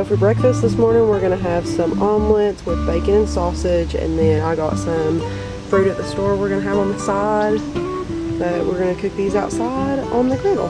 So for breakfast this morning, we're gonna have some omelets with bacon and sausage, and then I got some fruit at the store we're gonna have on the side. But we're gonna cook these outside on the griddle.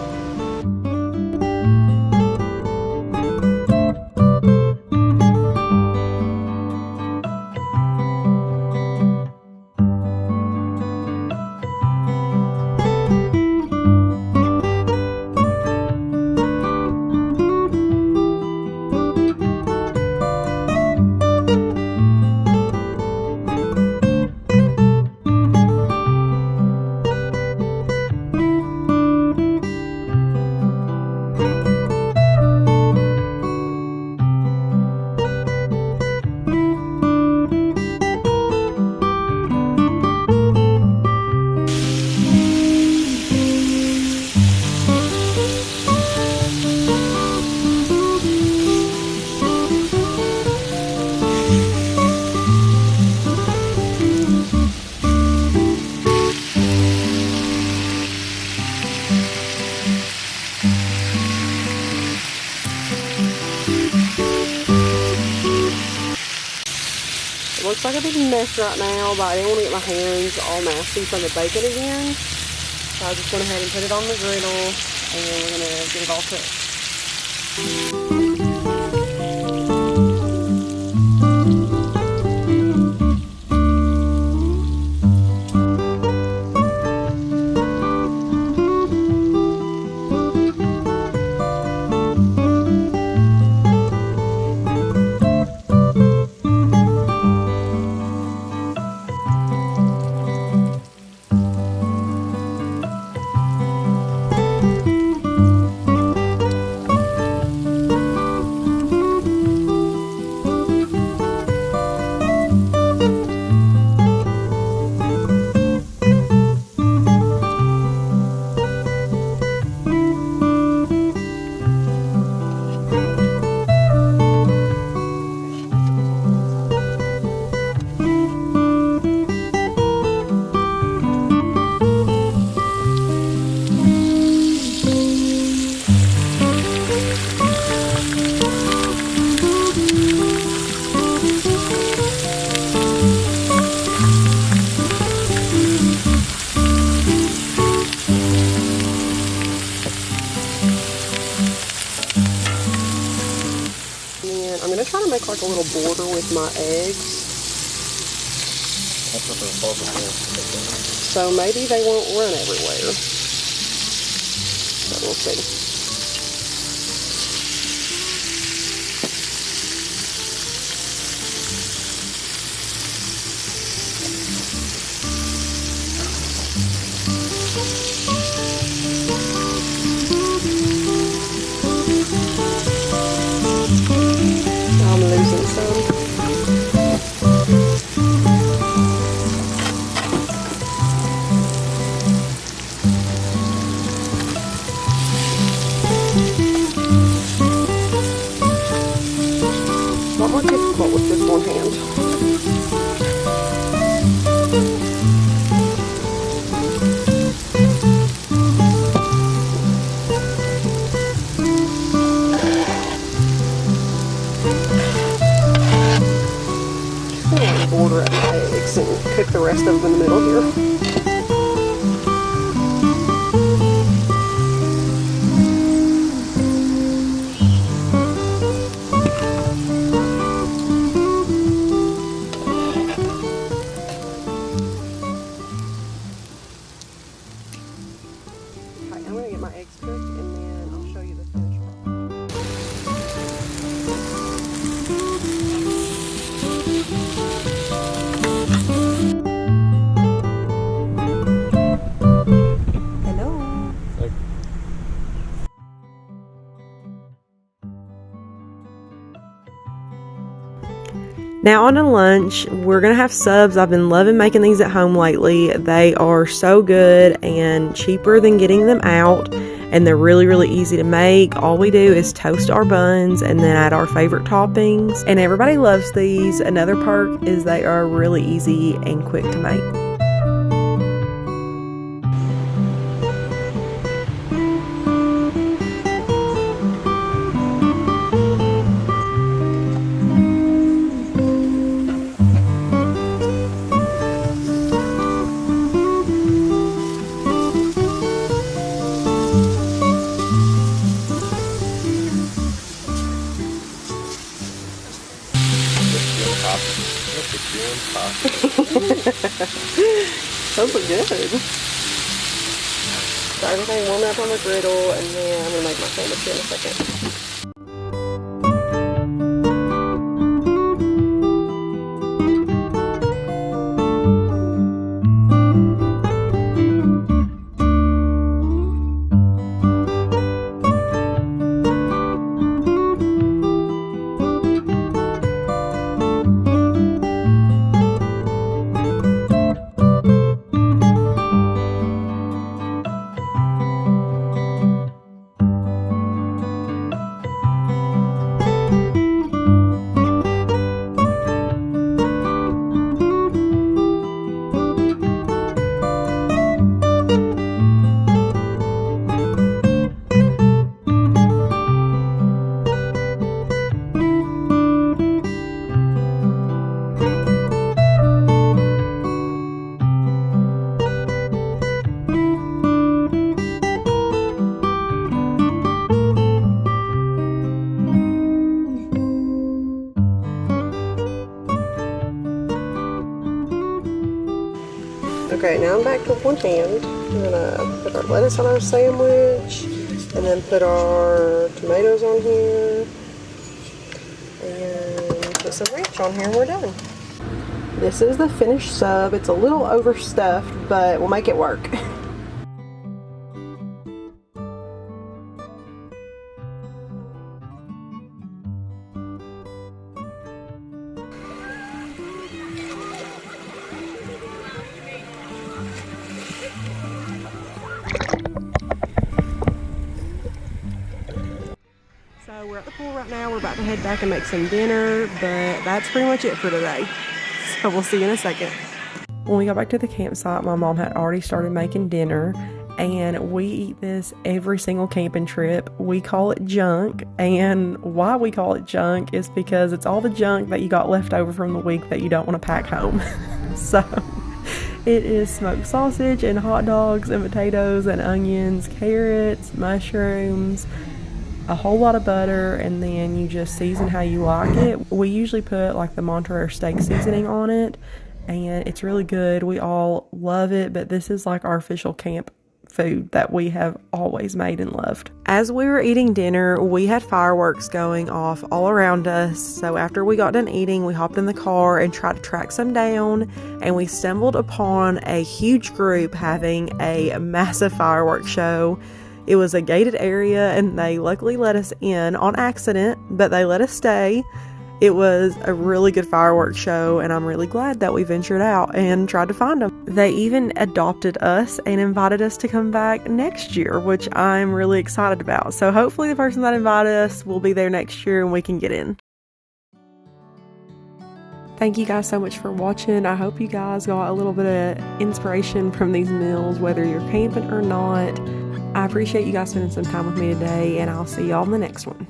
It looks like a big mess right now, but I didn't want to get my hands all nasty from the bacon again. So I just went ahead and put it on the griddle, and then we're going to get it all cooked. I'm going to try to make like a little border with my eggs. So maybe they won't run everywhere. But we'll see. A lot more difficult with this one hand. Just gonna border up my eggs and cook the rest of them in the middle here. I'm going to get my eggs cooked and then I'll show you the finished product. Hello. Now on to lunch, we're going to have subs. I've been loving making these at home lately. They are so good and cheaper than getting them out, and they're really, really easy to make. All we do is toast our buns and then add our favorite toppings, and everybody loves these. Another perk is they are really easy and quick to make. Those look good. So everything warming up on the griddle, and then I'm gonna make my sandwich here in a second. Okay, now I'm back to one hand. I'm gonna put our lettuce on our sandwich, and then put our tomatoes on here, and put some ranch on here, and we're done. This is the finished sub. It's a little overstuffed, but we'll make it work. So we're at the pool right now. We're about to head back and make some dinner, but that's pretty much it for today. So we'll see you in a second. When we got back to the campsite, my mom had already started making dinner, and we eat this every single camping trip. We call it junk, and why we call it junk is because it's all the junk that you got left over from the week that you don't want to pack home. So it is smoked sausage and hot dogs and potatoes and onions, carrots, mushrooms, a whole lot of butter, and then you just season how you like it. We usually put like the Monterey steak seasoning on it, and it's really good. We all love it, but this is like our official camp food that we have always made and loved. As we were eating dinner, we had fireworks going off all around us. So after we got done eating, we hopped in the car and tried to track some down, and we stumbled upon a huge group having a massive fireworks show. It was a gated area, and they luckily let us in on accident, but they let us stay. It was a really good fireworks show, and I'm really glad that we ventured out and tried to find them. They even adopted us and invited us to come back next year, which I'm really excited about. So hopefully the person that invited us will be there next year and we can get in. Thank you guys so much for watching. I hope you guys got a little bit of inspiration from these meals, whether you're camping or not. I appreciate you guys spending some time with me today, and I'll see y'all in the next one.